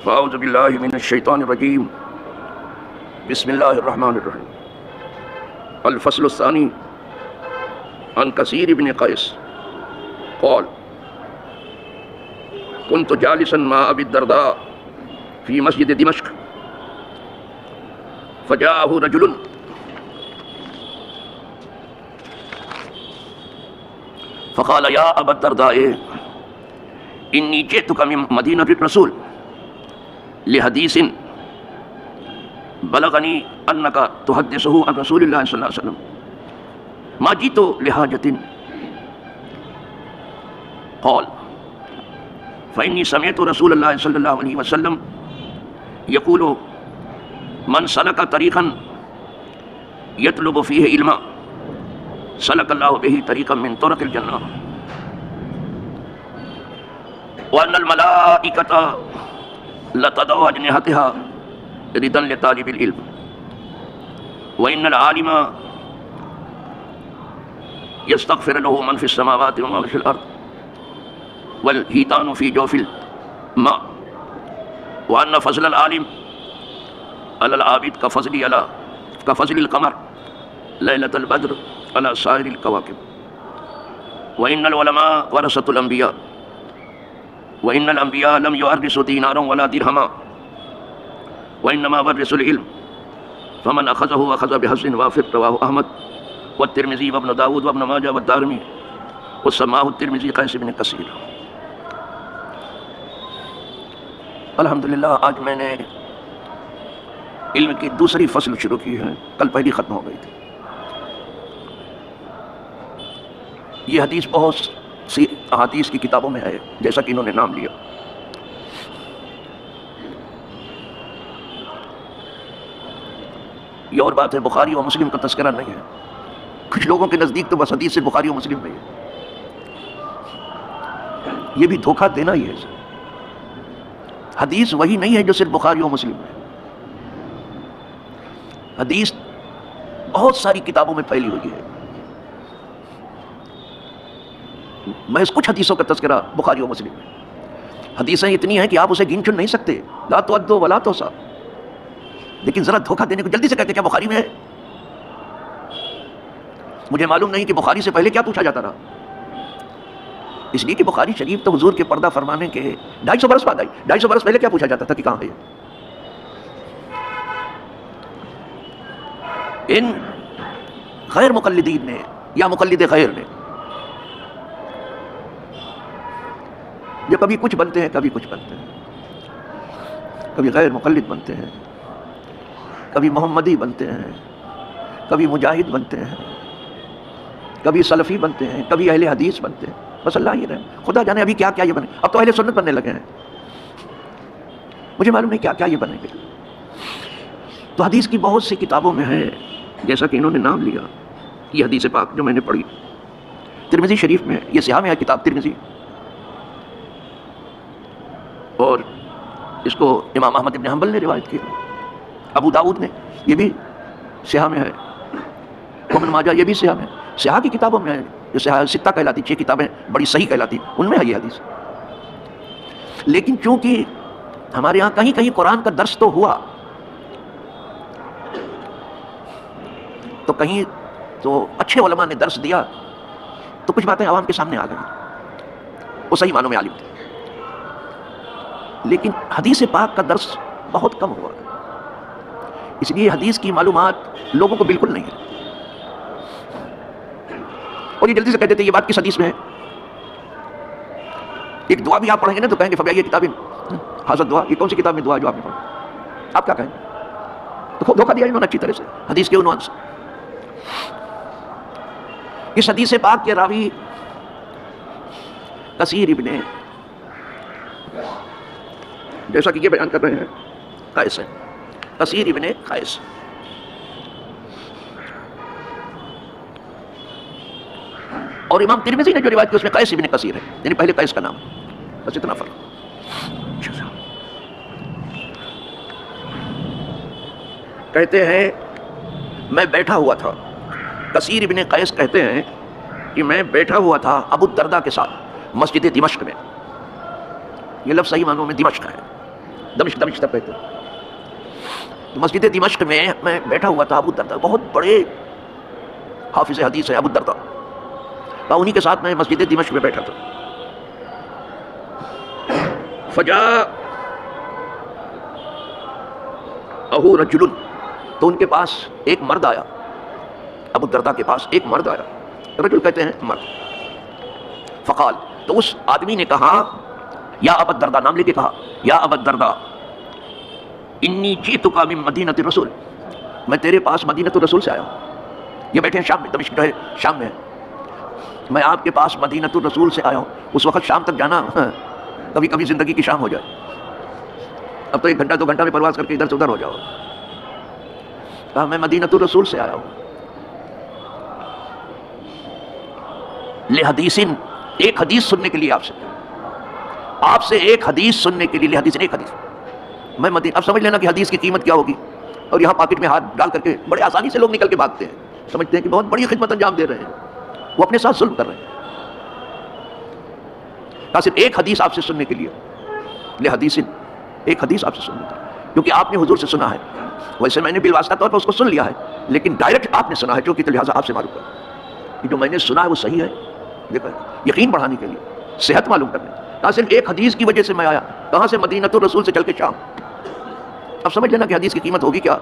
فاعوذ باللہ من الشیطان الرجیم بسم اللہ الرحمن الرحیم الفصل الثانی عن کثیر بن قیس قال كنت جالسا مع ابی الدرداء في مسجد دمشق فجاءه رجل فقال يا ابا الدرداء اني جئتك من مدينة الرسول لحدیث بلغنی انک تحدثہ عن رسول اللہ صلی اللہ علیہ وسلم ما جئت لحاجۃ قال فإني سمعت رسول اللہ صلی اللہ علیہ وسلم يقول من سلک طریقا يطلب فیہ علما سلک اللہ بہ طریقا من طرق الجنہ وأن الملائکۃ لتضع أجنحتها رضا لطالب العلم وإن العالم يستغفر له من في السماوات ومن في الأرض والحيتان في جوف الماء وأن فضل العالم على العابد كفضل القمر ليلة البدر على سائر الكواكب وإن العلماء ورثة الأنبياء وإن الأنبياء لم يورثوا دينارا ولا درهما وإنما ورثوا العلم فمن أخذه أخذ بحظ وافر رواه أحمد والترمذي وابن داود وابن ماجه والدارمي وسماه الترمذي قيس بن كثير. الحمدللہ آج میں نے علم کی دوسری فصل شروع کی ہے، کل پہلی ختم ہو گئی تھی. یہ حدیث بہت سی احادیث کی کتابوں میں ہے جیسا کہ انہوں نے نام لیا. یہ اور بات ہے، بخاری و مسلم کا تذکرہ نہیں ہے. کچھ لوگوں کے نزدیک تو بس حدیث سے بخاری و مسلم میں ہے. یہ بھی دھوکہ دینا ہی ہے. حدیث وہی نہیں ہے جو صرف بخاری و مسلم میں. حدیث بہت ساری کتابوں میں پھیلی ہوئی ہے. محض کچھ حدیثوں کا تذکرہ بخاری و مسلم میں. حدیثیں اتنی ہیں کہ آپ اسے گن چن نہیں سکتے. لا تعد ولا تحصى. لیکن ذرا دھوکہ دینے کو جلدی سے کہتے کیا بخاری میں ہے؟ مجھے معلوم نہیں کہ بخاری سے پہلے کیا پوچھا جاتا رہا. اس لیے کہ بخاری شریف تو حضور کے پردہ فرمانے کے 250 برس بعد آئی. 250 برس پہلے کیا پوچھا جاتا تھا کہ کہاں ہے؟ ان غیر مقلدین نے یا مقلد غیر نے جو کبھی کچھ بنتے ہیں کبھی کچھ بنتے ہیں، کبھی غیر مقلد بنتے ہیں، کبھی محمدی بنتے ہیں، کبھی مجاہد بنتے ہیں، کبھی سلفی بنتے ہیں، کبھی اہل حدیث بنتے ہیں. بس اللہ ہی رہے. خدا جانے ابھی کیا کیا یہ بنے. اب تو اہل سنت بننے لگے ہیں. مجھے معلوم نہیں کیا کیا یہ بنیں گے. تو حدیث کی بہت سی کتابوں میں ہے جیسا کہ انہوں نے نام لیا. یہ حدیث پاک جو میں نے پڑھی ترمذی شریف میں، یہ سیاہ میں ہے کتاب ترمذی، اور اس کو امام احمد بن حنبل نے روایت کی. ابو داؤد نے، یہ بھی سیاہ میں ہے. ابن ماجہ یہ بھی سیاہ میں. سیاہ کی کتابوں میں ہے جو سیاہ ستہ کہلاتی، 6 کتابیں بڑی صحیح کہلاتی، ان میں ہے یہ حدیث. لیکن چونکہ ہمارے ہاں کہیں کہیں قرآن کا درس تو ہوا، تو کہیں تو اچھے علماء نے درس دیا، تو کچھ باتیں عوام کے سامنے آ گئی، وہ صحیح معنوں میں عالم تھے. لیکن حدیث پاک کا درس بہت کم ہوا، اس لیے حدیث کی معلومات لوگوں کو بالکل نہیں ہے. اور یہ جلدی سے کہتے تھے یہ بات کس حدیث میں ہے. ایک دعا بھی آپ پڑھیں گے نا تو کہیں گے فبأي کتاب حاضر دعا، یہ کون سی کتاب میں دعا جو آپ نے پڑھی؟ آپ کیا کہیں؟ تو دھوکہ دیا انہوں نے اچھی طرح سے حدیث کے عنوان سے. اس حدیث پاک کے راوی کثیر ابن، جیسا کہ یہ بیان کر رہے ہیں، قیس ہے، کثیر ابن قیس. اور امام ترمذی نے جو روایت کی اس میں قیس ابن کثیر ہے، یعنی پہلے قیس کا نام ہے. بس اتنا فرق. کہتے ہیں میں بیٹھا ہوا تھا، کثیر ابن قیس کہتے ہیں کہ میں بیٹھا ہوا تھا ابو الدرداء کے ساتھ مسجد دمشق میں. یہ لفظ صحیح معنوں میں دمشق ہے. دمشق تک رہتے. تو مسجد دمشق میں میں بیٹھا ہوا تھا. ابو الدرداء بہت بڑے حافظ حدیث ہے ابو الدرداء. انہی کے ساتھ میں مسجد دمشق میں بیٹھا تھا. فجاءہ رجل، تو ان کے پاس ایک مرد آیا. ابو الدرداء کے پاس ایک مرد آیا. رجل کہتے ہیں مرد. فقال، تو اس آدمی نے کہا یا ابا الدرداء، نام لے کے کہا یا ابا الدرداء انی جئتک من مدینۃ الرسول، میں تیرے پاس مدینۃ الرسول سے آیا ہوں. یہ بیٹھے ہیں شام میں، دمشق جو ہے شام میں ہے. میں آپ کے پاس مدینۃ الرسول سے آیا ہوں. اس وقت شام تک جانا کبھی کبھی زندگی کی شام ہو جائے. اب تو 1 گھنٹہ 2 گھنٹہ میں پرواز کر کے ادھر سے ادھر ہو جاؤ. کہا میں مدینۃ الرسول سے آیا ہوں لحدیث، ایک حدیث سننے کے لیے آپ سے ایک حدیث سننے کے لیے. لحدیث ایک حدیث. میں مدینہ، اب سمجھ لینا کہ حدیث کی قیمت کیا ہوگی. اور یہاں پاکٹ میں ہاتھ ڈال کر کے بڑے آسانی سے لوگ نکل کے بھاگتے ہیں، سمجھتے ہیں کہ بہت بڑی خدمت انجام دے رہے ہیں. وہ اپنے ساتھ ظلم کر رہے ہیں. صرف ایک حدیث آپ سے سننے کے لیے. لحدیث، ایک حدیث آپ سے سننے کے لیے، کیونکہ آپ نے حضور سے سنا ہے. ویسے میں نے بالواسطہ طور پر اس کو سن لیا ہے، لیکن ڈائریکٹ آپ نے سنا ہے، جو کہ لہٰذا آپ سے معلوم کرا کہ جو میں نے سنا ہے وہ صحیح ہے. دیکھا، یقین بڑھانے کے لیے، صحت معلوم کرنے. کہاں صرف ایک حدیث کی وجہ سے میں آیا. کہاں سے؟ مدینۃ الرسول سے چل کے شام. اب سمجھ لینا کہ حدیث کی قیمت ہوگی کیا.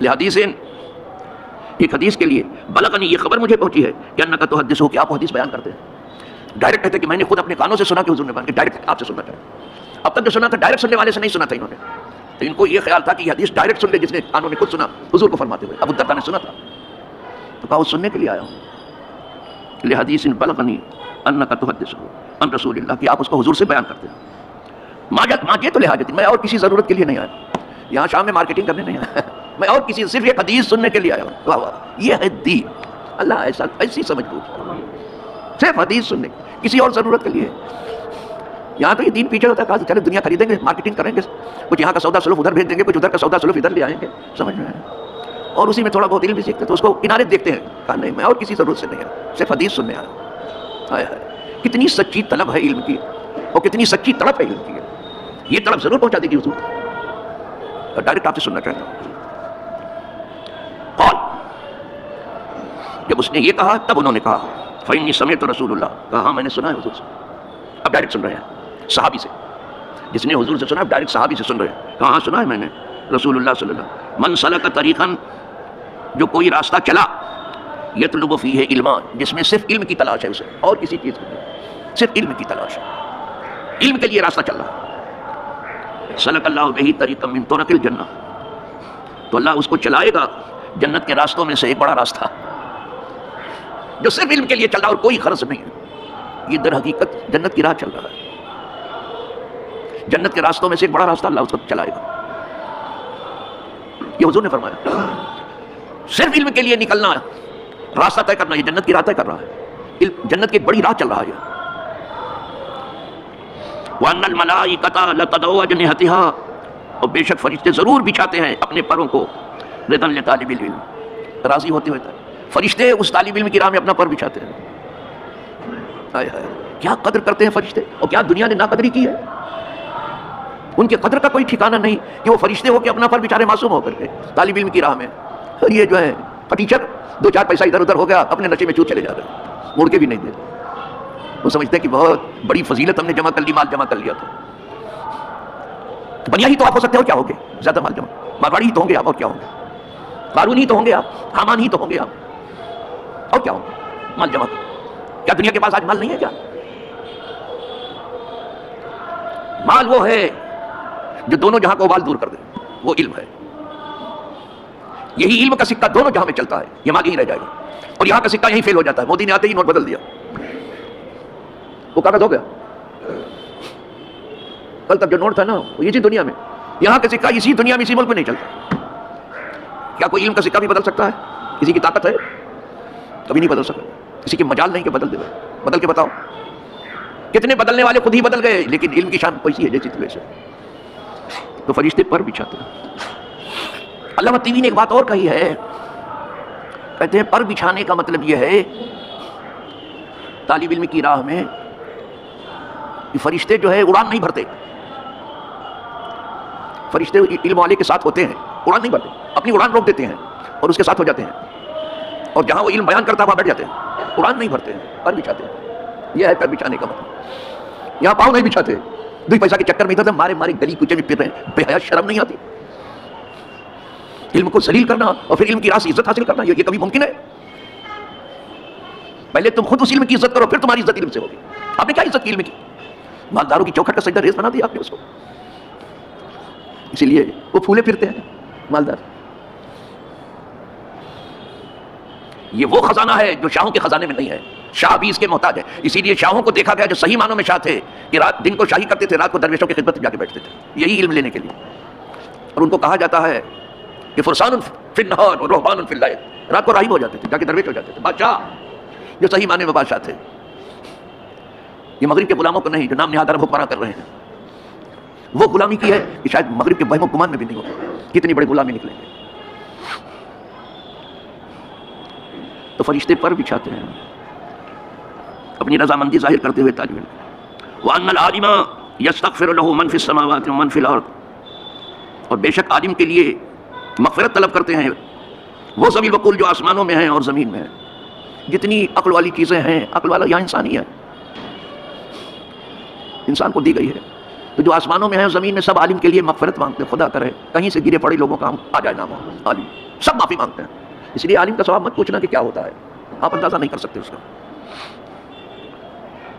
لحدیث، ایک حدیث کے لیے. بلغنی، یہ خبر مجھے پہنچی ہے کہ انک تحدث ہو، کہ آپ حدیث بیان کرتے ہیں. ڈائریکٹ کہتے کہ میں نے خود اپنے کانوں سے سنا کہ حضور نے بیان کیا. ڈائریکٹ آپ سے سننا چاہے. اب تک جو سنا تھا ڈائریکٹ سننے والے سے نہیں سنا تھا انہوں نے. تو ان کو یہ خیال تھا کہ یہ حدیث ڈائریکٹ سن لے جس نے کانوں نے خود سنا حضور کو فرماتے ہوئے. ابو الدرداء نے سنا تھا تو کہا وہ سننے کے لیے آیا ہوں. لحدیث بلغنی انک تحدث عن رسول اللہ، کہ آپ اس کو حضور سے بیان کرتے ہیں. ماجے تو لحاجت، میں اور کسی ضرورت کے لیے نہیں آیا. یہاں شام میں مارکیٹنگ کرنے نہیں آیا. میں اور کسی، صرف ایک حدیث سننے کے لیے آیا ہوں. واہ واہ، یہ ہے دین. اللہ ایسی سمجھ بوجھ، صرف حدیث سننے، کسی اور ضرورت کے لیے. یہاں تو یہ دین پیچھے ہوتا ہے. کہا چلے دنیا خریدیں گے، مارکیٹنگ کریں گے، کچھ یہاں کا سودا سلف ادھر بھیج دیں گے، کچھ ادھر کا سودا سلف ادھر لے آئیں گے. سمجھ میں آیا. اور اسی میں تھوڑا بہت علم بھی سیکھتے تو اس کو کنارے دیکھتے ہیں. کہا نہیں، میں اور کسی ضرورت سے نہیں آیا، صرف حدیث سننے آیا. ہائے ہائے، کتنی سچی طلب ہے علم کی، اور کتنی سچی تڑپ ہے علم کی. یہ طلب ضرور پہنچا دے گی حضور. اور ڈائریکٹ آپ سے سننا چاہتا ہوں. قال، جب اس نے یہ کہا تب انہوں نے کہا فإني سمعت رسول اللہ، کہا ہاں میں نے سنا ہے حضور سے. اب ڈائریکٹ سن رہے ہیں صحابی سے. جس نے حضور سے سنا اب ڈائریکٹ صحابی سے سن رہے ہیں. کہا ہاں سنا ہے میں نے رسول اللہ صلی اللہ علیہ وسلم. من سلک طریقا، جو کوئی راستہ چلا، یطلب فیہ علما، جس میں صرف علم کی تلاش ہے اسے، اور کسی چیز کی نہیں، صرف علم کی تلاش ہے. علم کے لیے راستہ چل رہا ہے. سلک اللہ بہ طریقا من طرق الجنہ، تو اللہ اس کو چلائے گا جنت کے راستوں میں سے ایک بڑا راستہ، جو صرف علم کے لیے چل رہا اور کوئی غرض نہیں ہے. یہ در حقیقت جنت کی راہ چل رہا ہے. جنت کے راستوں میں سے ایک بڑا راستہ اللہ اس کو چلائے گا. یہ حضور نے فرمایا. صرف علم کے لیے نکلنا ہے، راستہ طے کرنا، یہ جنت کی راہ طے کر رہا ہے. جنت کی ایک بڑی راہ چل رہا ہے. وَأَنَّ الْمَلَائِكَةَ لَتَضَعُ أَجْنِحَتَهَا، اور بے شک فرشتے ضرور بچھاتے ہیں اپنے پروں کو، رضا لطالب العلم، راضی ہوتے ہوئے. فرشتے اس طالب علم کی راہ میں اپنا پر بچھاتے ہیں. ہائے ہائے، کیا قدر کرتے ہیں فرشتے، اور کیا دنیا نے ناقدری کی ہے. ان کے قدر کا کوئی ٹھکانہ نہیں کہ وہ فرشتے ہو کے اپنا پر بچارے معصوم ہو کر کے طالب علم کی راہ میں. اور یہ جو ہے ٹیچر 2-4 پیسہ ادھر ادھر ہو گیا، اپنے نشے میں چور چلے جا رہے ہیں، موڑ کے بھی نہیں دیتے. وہ سمجھتے ہیں کہ بہت بڑی فضیلت ہم نے جمع کر لی، مال جمع کر لیا تھا. بنیا ہی تو آپ ہو سکتے ہو، کیا ہوگے زیادہ مال جمع، مارواڑی ہی تو ہوں گے آپ، اور کیا ہوں گے. قارون ہی تو ہوں گے آپ، حامان ہی تو ہوں گے آپ، اور کیا ہوں گے. مال جمع کیا دنیا کے پاس آج مال نہیں ہے کیا؟ مال وہ ہے جو دونوں جہاں کو ابال دور کر دے، وہ علم ہے. یہی علم کا سکہ دونوں جہاں میں چلتا ہے، یہ مال یہیں رہ جائے گا، اور یہاں کا سکہ یہیں فیل ہو جاتا ہے. مودی نے آتے ہی نوٹ بدل دیا، وہ کاغذ ہو گیا. کل تک جو نوٹ تھا نا وہ اسی دنیا میں، یہاں کا سکہ اسی دنیا میں اسی ملک میں نہیں چلتا. کیا کوئی علم کا سکہ بھی بدل سکتا ہے؟ کسی کی طاقت ہے؟ کبھی نہیں بدل سکتا. کسی کی مجال نہیں کہ بدل دے. بدل کے بتاؤ. کتنے بدلنے والے خود ہی بدل گئے، لیکن علم کی شان ویسی ہے جیسی تھی ویسے. تو فرشتے پر بچھاتے ہیں. علامہ طیبی نے ایک بات اور کہی ہے، کہتے ہیں پر بچھانے کا مطلب یہ ہے طالب علم کی راہ میں فرشتے جو ہے اڑان نہیں بھرتے. فرشتے علم والے کے ساتھ ہوتے ہیں، اڑان نہیں بھرتے، اپنی اڑان روک دیتے ہیں اور اس کے ساتھ ہو جاتے ہیں، اور جہاں وہ علم بیان کرتا ہے وہاں بیٹھ جاتے ہیں، اڑان نہیں بھرتے ہیں، پر بچھاتے ہیں۔ یہ ہے پر بچھانے کا مطلب، یہاں پاؤں نہیں بچھاتے، 2 پیسہ کے چکر میں ادھر مارے مارے گلی کوچے میں پھر رہے ہیں، بے حیا شرم نہیں آتی؟ علم کو ذلیل کرنا اور پھر علم کی راہ سے عزت حاصل کرنا، یہ کبھی ممکن ہے؟ پہلے تم خود اس علم کی عزت کرو، پھر تمہاری عزت علم سے ہوگی۔ آپ نے کیا عزت کی علم کی؟ مالداروں کی چوکھٹ کا سجدہ ریز بنا دیا آپ نے اس کو، اسی لیے وہ پھولے پھرتے ہیں مالدار۔ یہ وہ خزانہ ہے جو شاہوں کے خزانے میں نہیں ہے، شاہ بھی اس کے محتاج ہے۔ اسی لیے شاہوں کو دیکھا گیا جو صحیح معنوں میں شاہ تھے کہ رات دن کو شاہی کرتے تھے، رات کو درویشوں کی خدمت میں جا کے بیٹھتے تھے، یہی علم لینے کے لیے۔ اور ان کو کہا جاتا ہے کہ فرسان فی النہار و رہبان فی اللیل، رات کو راہب ہو جاتے تھے، جا کے درویش ہو جاتے تھے، بادشاہ جو صحیح معنی میں بادشاہ تھے۔ یہ مغرب کے غلاموں کو نہیں جو نام نہاد عرب حکمراں کر رہے ہیں، وہ غلامی کی ہے کہ شاید مغرب کے وہم و گمان میں بھی نہیں ہوگا، کتنی بڑی غلامی نکلیں گے۔ تو فرشتے پر بچھاتے ہیں اپنی رضامندی ظاہر کرتے ہوئے طالب علم۔ وَأَنَّ الْعَالِمَ يَسْتَغْفِرُ لَهُ مَنْ فِي السَّمَاوَاتِ وَمَنْ فِي الْأَرْضِ، اور بے شک عالم کے لیے مغفرت طلب کرتے ہیں وہ ذوی العقول جو آسمانوں میں ہیں اور زمین میں ہیں۔ جتنی عقل والی چیزیں ہیں، عقل والا یہاں انسانی ہے، انسان کو دی گئی ہے، تو جو آسمانوں میں ہیں اور زمین میں سب عالم کے لیے مغفرت مانگتے ہیں، خدا کرے کہیں سے گرے پڑے لوگوں کا آ جائے نام عالم، سب معافی مانگتے ہیں۔ اس لیے عالم کا ثواب مت پوچھنا کہ کیا ہوتا ہے، آپ اندازہ نہیں کر سکتے اس کا۔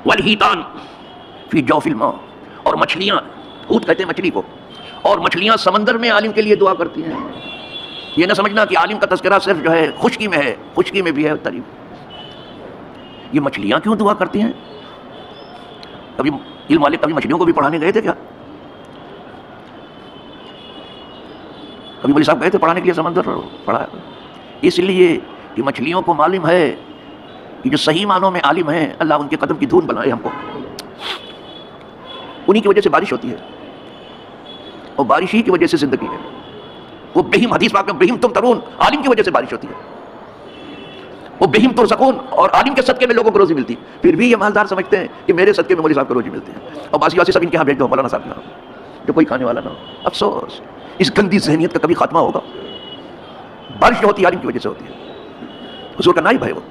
والحیتان فی جوف الماء، اور مچھلیاں، حوت کہتے ہیں مچھلی کو، اور مچھلیاں سمندر میں عالم کے لیے دعا کرتی ہیں۔ یہ نہ سمجھنا کہ عالم کا تذکرہ صرف جو ہے خشکی میں ہے، خشکی میں بھی ہے تعریف۔ یہ مچھلیاں کیوں دعا کرتی ہیں؟ کبھی علم والے کبھی مچھلیوں کو بھی پڑھانے گئے تھے کیا؟ کبھی مولوی صاحب گئے تھے پڑھانے کے لیے سمندر پڑھا؟ اس لیے کہ مچھلیوں کو معلوم ہے کہ جو صحیح معنوں میں عالم ہیں، اللہ ان کے قدم کی دھون بنائے ہم کو، انہی کی وجہ سے بارش ہوتی ہے، اور بارش ہی کی وجہ سے زندگی ہے۔ وہ بہم، حدیث پاک میں بہم تم ترون، عالم کی وجہ سے بارش ہوتی ہے، وہ بہم ترزقون، اور عالم کے صدقے میں لوگوں کو روزی ملتی ہے۔ پھر بھی یہ مالدار سمجھتے ہیں کہ میرے صدقے میں مولوی صاحب کو روزی ملتی ہے، اور باسی واسی سب ان کے یہاں بھیج دو، مولانا صاحب کے یہاں، جو کوئی کھانے والا نہ ہو۔ افسوس، اس گندی ذہنیت کا کبھی خاتمہ ہوگا؟ بارش جو ہوتی ہے عالم کی وجہ سے ہوتی ہے، حضور کا نائب ہے وہ،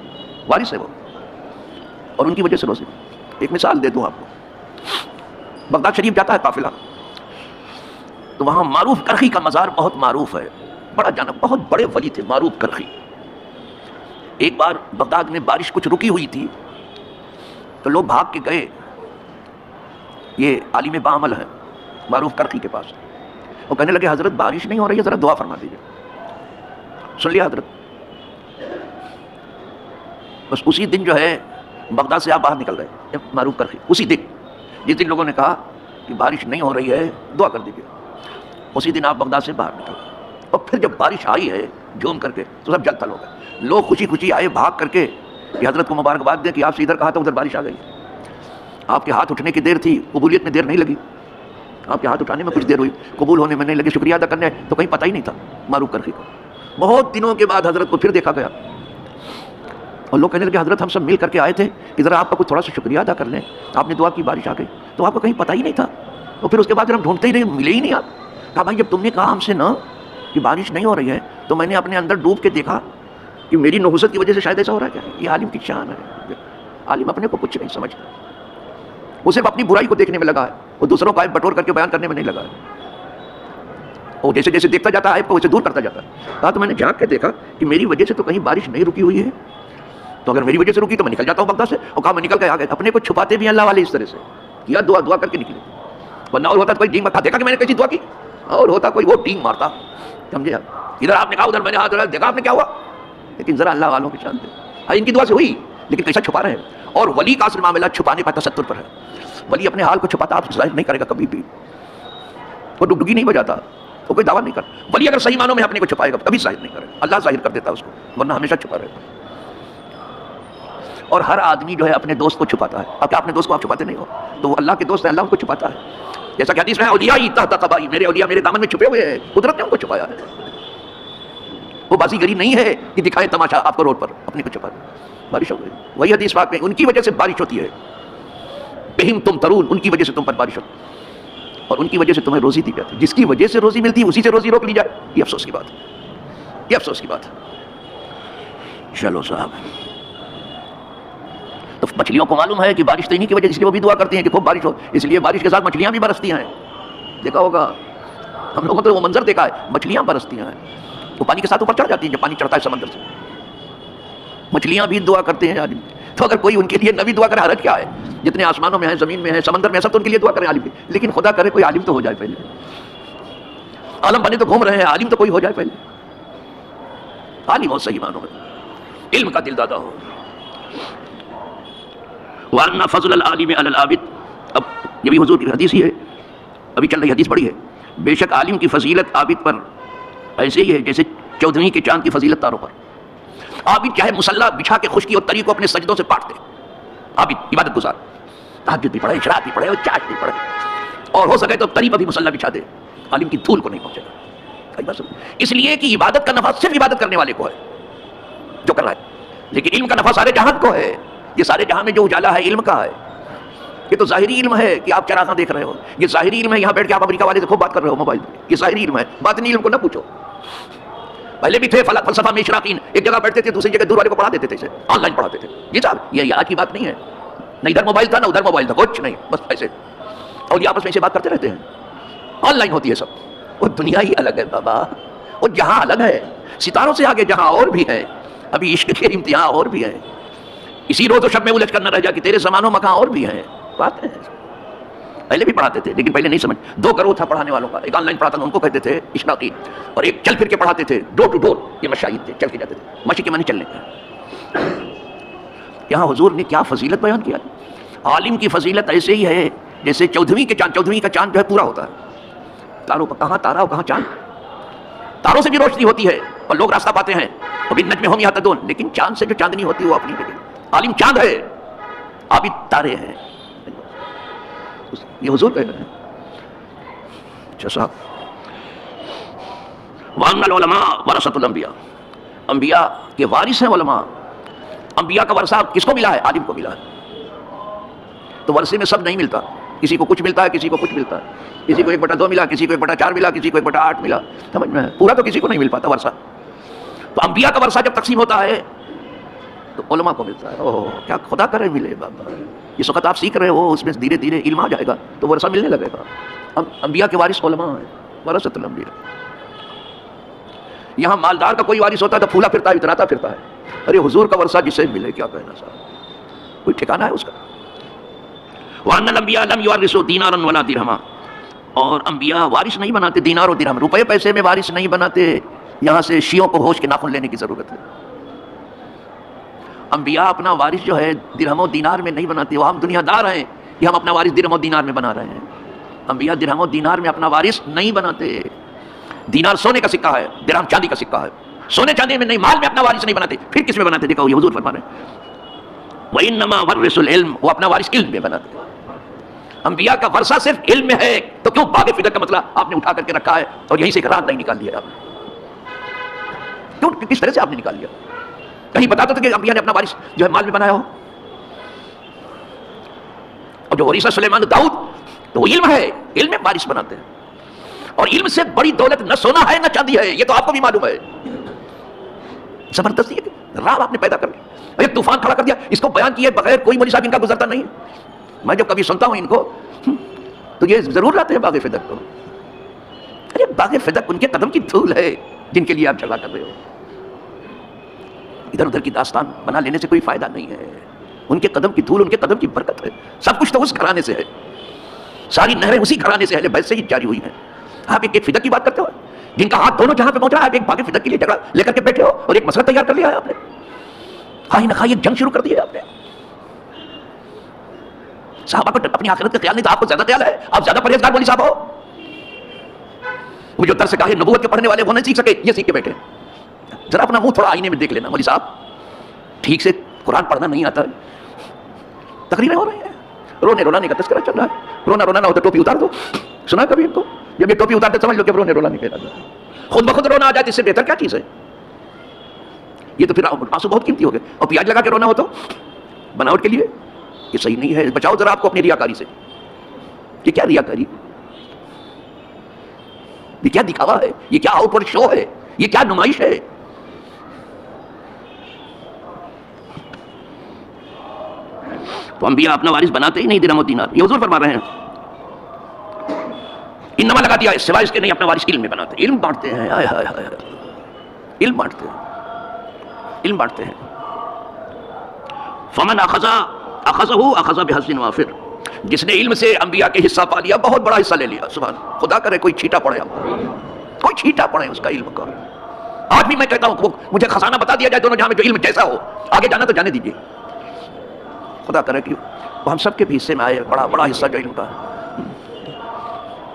وارث ہے وہ، اور ان کی وجہ سے روزی۔ ایک مثال دے دوں آپ کو، بغداد شریف جاتا ہے قافلہ، تو وہاں معروف کرخی کا مزار بہت معروف ہے، بڑا جانا، بہت بڑے ولی تھے معروف کرخی۔ ایک بار بغداد میں بارش کچھ رکی ہوئی تھی، تو لوگ بھاگ کے گئے، یہ عالم باعمل ہے معروف کرخی کے پاس، وہ کہنے لگے حضرت بارش نہیں ہو رہی ہے، ذرا دعا فرما دیجیے۔ سن لیا حضرت؟ بس اسی دن جو ہے بغداد سے آپ باہر نکل گئے معروف کرخی، اسی دن جس دن لوگوں نے کہا کہ بارش نہیں ہو رہی ہے دعا کر دیجیے، اسی دن آپ بغداد سے باہر نکل گئے۔ اور پھر جب بارش آئی ہے جھوم کر کے تو سب جل تھل ہو گئے، لوگ خوشی خوشی آئے بھاگ کر کے کہ حضرت کو مبارکباد دیں کہ آپ سے ادھر کہا تھا ادھر بارش آ گئی، آپ کے ہاتھ اٹھنے کی دیر تھی، قبولیت میں دیر نہیں لگی، آپ کے ہاتھ اٹھانے میں کچھ دیر ہوئی، قبول ہونے میں نہیں لگی، شکریہ ادا کرنے تو کہیں پتہ ہی نہیں تھا معروف کرخی کو۔ بہت دنوں کے بعد حضرت کو پھر دیکھا گیا، اور لوگ کہنے لگے حضرت ہم سب مل کر کے آئے تھے کہ ذرا آپ کا کچھ تھوڑا سا شکریہ ادا کر لیں، آپ نے دعا کی بارش آ گئی، تو آپ کو کہیں پتہ ہی نہیں تھا۔ اور پھر اس کے بعد جب ہم ڈھونڈتے ہی رہے ملے ہی نہیں آپ، کہا بھائی جب تم نے کہا ہم سے نا کہ بارش نہیں ہو رہی ہے تو میں نے اپنے اندر ڈوب کے دیکھا کہ میری نحوست کی وجہ سے شاید ایسا ہو رہا ہے کیا؟ یہ عالم کی شان ہے، عالم اپنے کو کچھ نہیں سمجھتا، وہ صرف اپنی برائی کو دیکھنے میں لگا ہے، وہ دوسروں کو عیب بٹور کر کے بیان کرنے میں نہیں لگا ہے، وہ جیسے جیسے دیکھتا جاتا ہے عیب کو ویسے دور کرتا جاتا ہے۔ کہا تو میں نے جھانک کے دیکھا کہ میری وجہ سے تو کہیں بارش نہیں رکی ہوئی ہے، تو اگر میری وجہ سے رکی تو میں نکل جاتا ہوں بغداد سے، اور کہا میں نکل کے آ گئے۔ اپنے کو چھپاتے بھی اللہ والے اس طرح سے کیا، دعا کر کے نکلے، ورنہ اور ہوتا تو کوئی ڈینگ مارتا، دیکھا کہ میں نے کیسی دعا کی، اور ہوتا کوئی وہ ڈینگ مارتا، سمجھے آپ؟ ادھر آپ نے کہا ادھر میں نے ہاتھ ڈالا، دیکھا آپ نے کیا ہوا، لیکن ذرا اللہ والوں کی شان دے، ہاں ان کی دعا سے ہوئی لیکن کیسا چھپا رہے ہیں۔ اور ولی کا اصل معاملہ چھپانے پر تستر پر ہے، ولی اپنے حال کو چھپاتا آپ ظاہر نہیں کرے گا کبھی بھی، وہ ڈگڈگی نہیں بجاتا، وہ کوئی دعویٰ نہیں کرتا۔ ولی اگر صحیح معنوں میں اپنے کو چھپائے گا کبھی ظاہر نہیں کرے، اللہ ظاہر کر دیتا ہے اس کو، ورنہ ہمیشہ چھپا رہے گا۔ اور ہر آدمی جو ہے اپنے دوست کو چھپاتا ہے، اب کیا اپنے دوست کو آپ چھپاتے نہیں ہو؟ تو وہ اللہ کے دوست ہے، اللہ ان کو چھپاتا ہے، جیسا کہ حدیث میں اولیاء تحت قبائی، میرے اولیاء میرے دامن میں چھپے ہوئے ہیں، قدرت نے ان کو چھپایا ہے۔ وہ بازیگری نہیں ہے کہ دکھائے تماشا آپ کو روڈ پر، اپنے کو چھپا دیں۔ بارش ہو گئی، وہی حدیث پاک میں ان کی وجہ سے بارش ہوتی ہے، بہم تم ترون، ان کی وجہ سے تم پر بارش ہوتی ہے۔ اور ان کی وجہ سے تمہیں روزی دی جاتی ہے. جس کی وجہ سے روزی ملتی ہے اسی سے روزی روک لی جائے, یہ افسوس کی بات ہے, یہ افسوس کی بات ہے. چلو صاحب, تو مچھلیوں کو معلوم ہے کہ بارش تو انہیں کی وجہ, اس لیے وہ بھی دعا کرتی ہیں کہ خوب بارش ہو, اس لیے بارش کے ساتھ مچھلیاں بھی برستی ہیں. دیکھا ہوگا ہم لوگوں نے تو وہ منظر دیکھا ہے, مچھلیاں برستی ہیں, وہ پانی کے ساتھ اوپر چڑھ جاتی ہیں جب پانی چڑھتا ہے سمندر سے. مچھلیاں بھی دعا کرتے ہیں عالم. تو اگر کوئی ان کے لیے نبی دعا کرے حرج کیا ہے؟ جتنے آسمانوں میں ہیں, زمین میں ہیں, سمندر میں ہیں, سب تو ان کے لیے دعا کریں عالم کی. لیکن خدا کرے کوئی عالم تو ہو جائے پہلے. عالم بنے تو گھوم رہے ہیں, عالم تو کوئی ہو جائے پہلے. عالم ہو صحیح معنوں میں, علم کا دل دادا ہو. وَأَنَّ فَضْلَ الْعَالِمِ عَلَى الْعَابِدِ, اب یہ بھی حضور کی حدیث ہی ہے, ابھی چل رہی حدیث پڑھی ہے. بے شک عالم کی فضیلت عابد پر ایسے ہی ہے جیسے 14ویں کے چاند کی فضیلت تاروں پر. عابد چاہے مصلی بچھا کے خشکی اور تری کو اپنے سجدوں سے پاٹ دے, عابد عبادت گزار, تہجد بھی پڑھے, اشراق بھی پڑھے, اور چاش بھی پڑھے, اور ہو سکے تو تری پر بھی مصلی بچھا دے, عالم کی دھول کو نہیں پہنچے گا. اس لیے کہ عبادت کا نفع صرف عبادت کرنے والے کو ہے جو کر رہا ہے, لیکن علم کا نفع سارے جہان کو ہے. یہ سارے جہاں میں جو اجالا ہے علم کا ہے. یہ تو ظاہری علم ہے کہ آپ چراغاں دیکھ رہے ہو, یہ ظاہری علم ہے یہاں بیٹھ کے آپ امریکہ والے سے خوب بات کر رہے ہو موبائل پہ, یہ ظاہری علم ہے. باطنی علم کو نہ پوچھو. پہلے بھی تھے فلسفہ میں اشراقین, ایک جگہ بیٹھتے تھے دوسری جگہ دور والے کو پڑھا دیتے تھے, آن لائن پڑھاتے تھے. یہ صاحب یہ آج کی بات نہیں ہے, نہ ادھر موبائل تھا نہ ادھر موبائل تھا, کچھ نہیں, بس ایسے. اور یہ آپس میں ایسے بات کرتے رہتے ہیں, آن لائن ہوتی ہے سب. وہ دنیا ہی الگ ہے بابا, وہ جہاں الگ ہے, ستاروں سے آگے جہاں اور بھی ہے. ابھی عشق کے امتحان اور بھی ہے, اسی روز و شب میں الجھ کر نہ رہ جا کہ تیرے زمانوں مکان اور بھی ہیں. بات ہے پہلے بھی پڑھاتے تھے لیکن پہلے نہیں سمجھ. 2 کروڑ تھا پڑھانے والوں کا, ایک آن لائن پڑھاتا تھا ان کو کہتے تھے اشراقی, اور ایک چل پھر کے پڑھاتے تھے ڈور ٹو ڈور, یہ مشاہد تھے, چل کے جاتے تھے. مشی کے معنی چلنے کا. یہاں حضور نے کیا فضیلت بیان کیا. عالم کی فضیلت ایسے ہی ہے جیسے 14ویں کے چاند, 14ویں کا چاند جو ہے پورا ہوتا ہے تاروں پر. کہاں تارا اور کہاں چاند, تاروں سے بھی روشنی ہوتی ہے اور لوگ راستہ پاتے ہیں, اور بالنجم هم يهتدون, لیکن چاند سے جو چاندنی ہوتی ہے وہ اپنی جگہ. عالم چاند ہے, عابد تارے ہیں. یہ حضور کہہ رہے ہیں. اچھا صاحب, وَأَنَّ الْعُلَمَاءَ وَرَثَةُ الْأَنْبِيَاءِ, انبیاء کے وارث ہیں علماء. انبیاء کا ورثہ کس کو ملا ہے؟ عالم کو ملا ہے. تو ورثے میں سب نہیں ملتا, کسی کو کچھ ملتا ہے, کسی کو کچھ ملتا ہے, کسی کو 1/2 ملا, کسی کو 1/4 ملا, کسی کو 1/8 ملا. سمجھ میں پورا تو کسی کو نہیں مل پاتا ورثہ. تو انبیاء کا ورثہ جب تقسیم ہوتا ہے تو علماء کو ملتا ہے. اوہ کیا خدا کرے ملے بابا. اس وقت آپ سیکھ رہے ہو, اس میں دھیرے دھیرے علم آ جائے گا تو ورثہ ملنے لگے گا. انبیاء کے وارث علماء ہیں, ورثۃ الانبیاء. یہاں مالدار کا کوئی وارث ہوتا ہے تو پھولا پھرتا ہے, اتراتا پھرتا ہے. ارے حضور کا ورثہ جسے ملے کیا کہنا صاحب, کوئی ٹھکانہ ہے اس کا. وَأَنَّ الْأَنْبِيَاءَ لَمْ يُوَرِّثُوا دِينَارًا وَلَا دِرْهَمًا, اور انبیاء وارث نہیں بناتے دینار اور درہم, روپے پیسے میں وارث نہیں بناتے. یہاں سے شیعوں کو ہوش کے ناخن لینے کی ضرورت ہے. انبیاء اپنا وارث جو ہے درہم و دینار میں نہیں بناتے. وہ ہم دنیا دار ہیں کہ ہم اپنا وارث درہم و دینار میں بنا رہے ہیں. انبیاء درہم و دینار میں اپنا وارث نہیں بناتے. دینار سونے کا سکہ ہے, درہم چاندی کا سکہ ہے. سونے چاندی میں نہیں, مال میں اپنا وارث نہیں بناتے. پھر کس میں بناتے؟ دیکھو یہ حضور فرما رہے ہیں وَإِنَّمَا وَرِّثُ الْعِلْمَ, وہ اپنا وارث علم میں بناتے. انبیاء کا ورثہ صرف علم میں ہے, تو کیوں باغ فدق کا مسئلہ آپ نے اٹھا کر کے رکھا ہے اور یہیں سے ایک رات نہیں نکال لیا آپ نے؟ کیوں, کس طرح سے آپ نے نکال لیا؟ کہیں بتا تو کہ انبیاء نے اپنا وارث جو ہے مال میں بنایا ہو. اور جو ورثہ سلیمان داؤد, تو وہ علم ہے, علم میں وارث بناتے ہیں. اور علم سے بڑی دولت نہ سونا ہے نہ چاندی ہے, یہ تو آپ کو بھی معلوم ہے. زبردستی ہے, راہ آپ نے پیدا کر لی, ایک طوفان کھڑا کر دیا. اس کو بیان کیے بغیر کوئی مولوی صاحب ان کا گزرتا نہیں. میں جب کبھی سنتا ہوں ان کو تو یہ ضرور لاتے ہیں باغ فدق کو. ارے باغ فدق ان کے قدم کی دھول ہے جن کے لیے آپ جگہ کر رہے ہو. ادھر ادھر کی داستان بنا لینے سے کوئی فائدہ نہیں ہے. ان کے قدم کی دھول, ان کے قدم کی برکت ہے. سب کچھ تو اس گھرانے سے ہے, ساری نہریں اسی گھرانے سے اہل بیت سے ہی جاری ہوئی ہیں. آپ ایک فدق کی بات کرتے ہو, جن کا ہاتھ دونوں جہاں پہ پہنچ رہا ہے. آپ ایک باغ فدق کے لیے جھگڑا لے کر کے بیٹھے ہو اور ایک مسئلہ تیار کر لیا ہے آپ نے. خواہ نہ خواہ ایک جنگ شروع کر دی ہے آپ نے. صحابہ کو اپنی آخرت کا خیال نہیں تھا, آپ کو زیادہ خیال ہے. آپ زیادہ پرہیزگار مولی صاحب ہو. وہ جو درس گاہ نبوت کے پڑھنے والے وہ نہیں سیکھ سکے, یہ سیکھ کے بیٹھے. ذرا اپنا منہ تھوڑا آئینے میں دیکھ لینا مولی صاحب, ٹھیک سے قرآن پڑھنا نہیں آتا. تقریریں ہو رہی ہیں, رونے رولانے کا تذکرہ چل رہا ہے. رونا رونا نہ ہو تو ٹوپی اتار دو. سنا کبھی ان کو؟ جب یہ ٹوپی اتارتے سمجھ لو کہ رونے رولانے کا علاج ہے. خود بخود رونا آ جائے اس سے بہتر کیا چیز ہے؟ یہ تو پھر آنسو بہت قیمتی ہو گئے. اور پیاز لگا کے رونا ہو تو بناوٹ کے لیے, یہ صحیح نہیں ہے. بچاؤ ذرا آپ کو اپنی ریاکاری سے. یہ کیا ریاکاری؟ یہ کیا دکھاوا ہے؟ یہ کیا آؤٹ ورڈ شو ہے؟ یہ کیا نمائش ہے؟ تو انبیاء اپنا وارث بناتے ہی نہیں درہم و دینار. یہ حضور فرما رہے ہیں انما لگا دیا سوائے اس کے نہیں اپنا وارث علم میں بناتے. علم بانٹتے ہیں. ہائے ہائے ہائے، علم بانٹتے ہیں، علم بانٹتے ہیں. فمن اخذہ بحظ وافر، جس نے علم سے انبیاء کے حصہ پا لیا، بہت بڑا حصہ لے لیا. سبحان، خدا کرے کوئی چھیٹا پڑے ہم کو، کوئی چھیٹا پڑے اس کا علم کا. آج بھی میں کہتا ہوں مجھے خزانہ بتا دیا جائے دونوں جہاں میں، جو علم جیسا ہو، آگے جانا تو جانے دیجیے. خدا کرے کہ وہ ہم سب کے بھی حصے میں آئے بڑا بڑا حصہ جو علم کا ہے.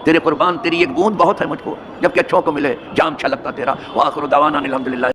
تیرے قربان تیری ایک بوند بہت ہے مجھ کو، جبکہ اچھوں کو ملے جام چھلکتا تیرا. وآخر دعوانا الحمدللہ.